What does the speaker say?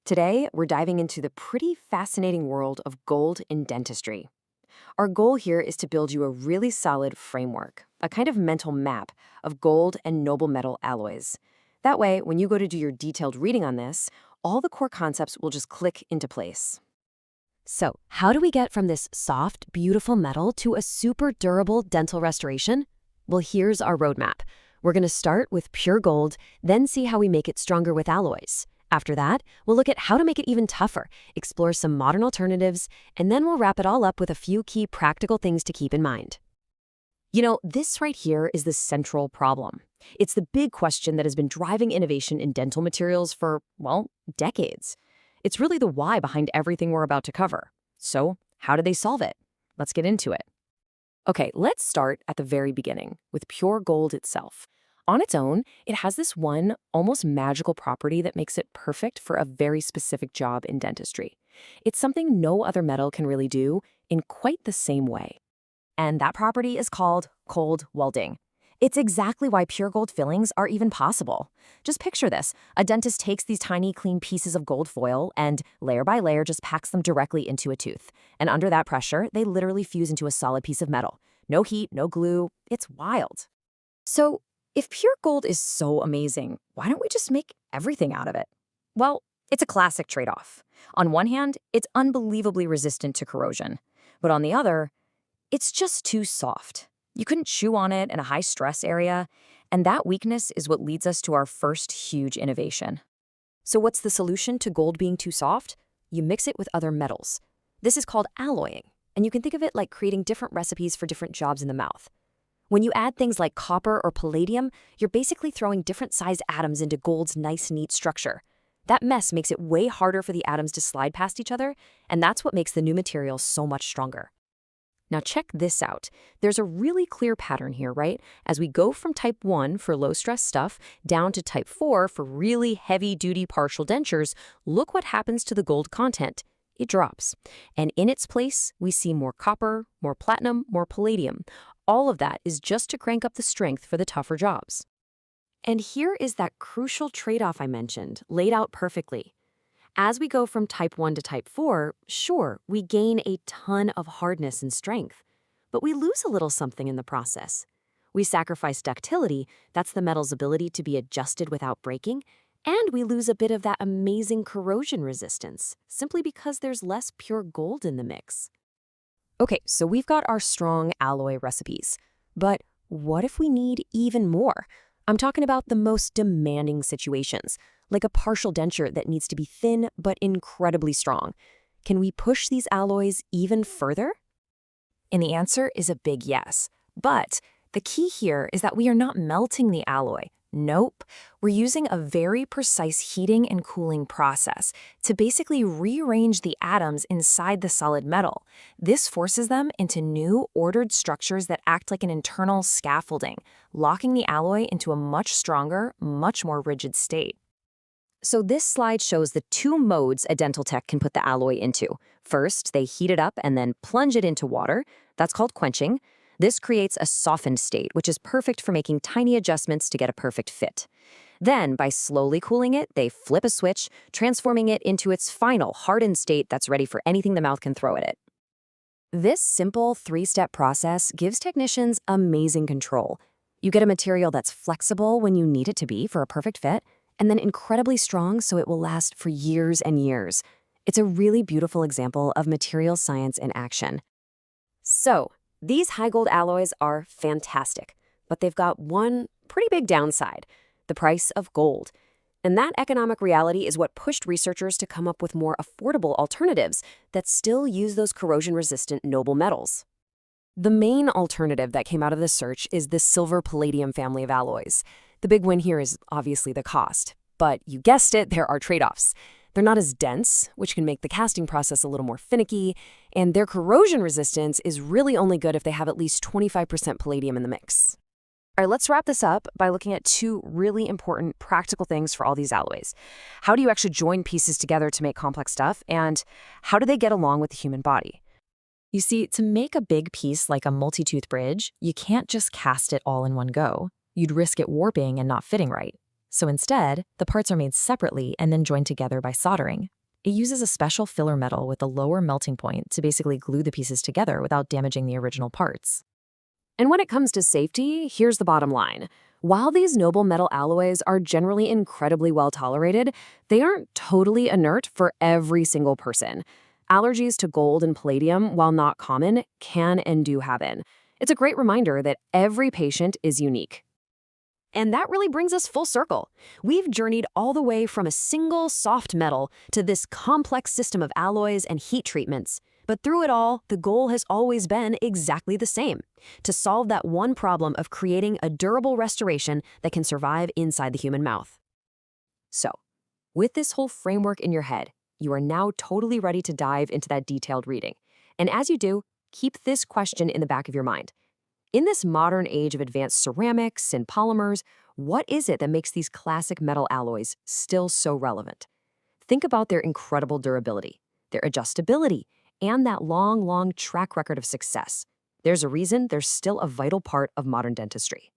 Today, we're diving into the pretty fascinating world of gold in dentistry. Our goal here is to build you a really solid framework, a kind of mental map of gold and noble metal alloys. That way, when you go to do your detailed reading on this, all the core concepts will just click into place. So, how do we get from this soft, beautiful metal to a super durable dental restoration? Well, here's our roadmap. We're going to start with pure gold, then see how we make it stronger with alloys. After that, we'll look at how to make it even tougher, explore some modern alternatives, and then we'll wrap it all up with a few key practical things to keep in mind. You know, this right here is the central problem. It's the big question that has been driving innovation in dental materials for, well, decades. It's really the why behind everything we're about to cover. So, how do they solve it? Let's get into it. Okay, let's start at the very beginning with pure gold itself. On its own, it has this one almost magical property that makes it perfect for a very specific job in dentistry. It's something no other metal can really do in quite the same way. And that property is called cold welding. It's exactly why pure gold fillings are even possible. Just picture this. A dentist takes these tiny, clean pieces of gold foil and, layer by layer, just packs them directly into a tooth. And under that pressure, they literally fuse into a solid piece of metal. No heat, no glue. It's wild. So, if pure gold is so amazing, why don't we just make everything out of it? Well, it's a classic trade-off. On one hand, it's unbelievably resistant to corrosion. But on the other, it's just too soft. You couldn't chew on it in a high-stress area, and that weakness is what leads us to our first huge innovation. So what's the solution to gold being too soft? You mix it with other metals. This is called alloying, and you can think of it like creating different recipes for different jobs in the mouth. When you add things like copper or palladium, you're basically throwing different-sized atoms into gold's nice, neat structure. That mess makes it way harder for the atoms to slide past each other, and that's what makes the new material so much stronger. Now check this out. There's a really clear pattern here, right? As we go from type 1 for low-stress stuff down to type 4 for really heavy-duty partial dentures, look what happens to the gold content. It drops. And in its place, we see more copper, more platinum, more palladium. All of that is just to crank up the strength for the tougher jobs. And here is that crucial trade-off I mentioned, laid out perfectly. As we go from type 1 to type 4, sure, we gain a ton of hardness and strength, but we lose a little something in the process. We sacrifice ductility, that's the metal's ability to be adjusted without breaking, and we lose a bit of that amazing corrosion resistance, simply because there's less pure gold in the mix. Okay, so we've got our strong alloy recipes, but what if we need even more? I'm talking about the most demanding situations, like a partial denture that needs to be thin but incredibly strong. Can we push these alloys even further? And the answer is a big yes. But the key here is that we are not melting the alloy. Nope. We're using a very precise heating and cooling process to basically rearrange the atoms inside the solid metal. This forces them into new, ordered structures that act like an internal scaffolding, locking the alloy into a much stronger, much more rigid state. So this slide shows the two modes a dental tech can put the alloy into. First, they heat it up and then plunge it into water. That's called quenching. This creates a softened state, which is perfect for making tiny adjustments to get a perfect fit. Then, by slowly cooling it, they flip a switch, transforming it into its final hardened state that's ready for anything the mouth can throw at it. This simple three-step process gives technicians amazing control. You get a material that's flexible when you need it to be for a perfect fit, and then incredibly strong so it will last for years and years. It's a really beautiful example of material science in action. So, these high gold alloys are fantastic, but they've got one pretty big downside: the price of gold. And that economic reality is what pushed researchers to come up with more affordable alternatives that still use those corrosion-resistant noble metals. The main alternative that came out of this search is the silver-palladium family of alloys. The big win here is obviously the cost, but you guessed it, there are trade-offs. They're not as dense, which can make the casting process a little more finicky, and their corrosion resistance is really only good if they have at least 25% palladium in the mix. All right, let's wrap this up by looking at two really important practical things for all these alloys. How do you actually join pieces together to make complex stuff, and how do they get along with the human body? You see, to make a big piece like a multi-tooth bridge, you can't just cast it all in one go. You'd risk it warping and not fitting right. So instead, the parts are made separately and then joined together by soldering. It uses a special filler metal with a lower melting point to basically glue the pieces together without damaging the original parts. And when it comes to safety, here's the bottom line. While these noble metal alloys are generally incredibly well tolerated, they aren't totally inert for every single person. Allergies to gold and palladium, while not common, can and do happen. It's a great reminder that every patient is unique. And that really brings us full circle. We've journeyed all the way from a single soft metal to this complex system of alloys and heat treatments. But through it all, the goal has always been exactly the same: to solve that one problem of creating a durable restoration that can survive inside the human mouth. So, with this whole framework in your head, you are now totally ready to dive into that detailed reading. And as you do, keep this question in the back of your mind. In this modern age of advanced ceramics and polymers, what is it that makes these classic metal alloys still so relevant? Think about their incredible durability, their adjustability, and that long track record of success. There's a reason they're still a vital part of modern dentistry.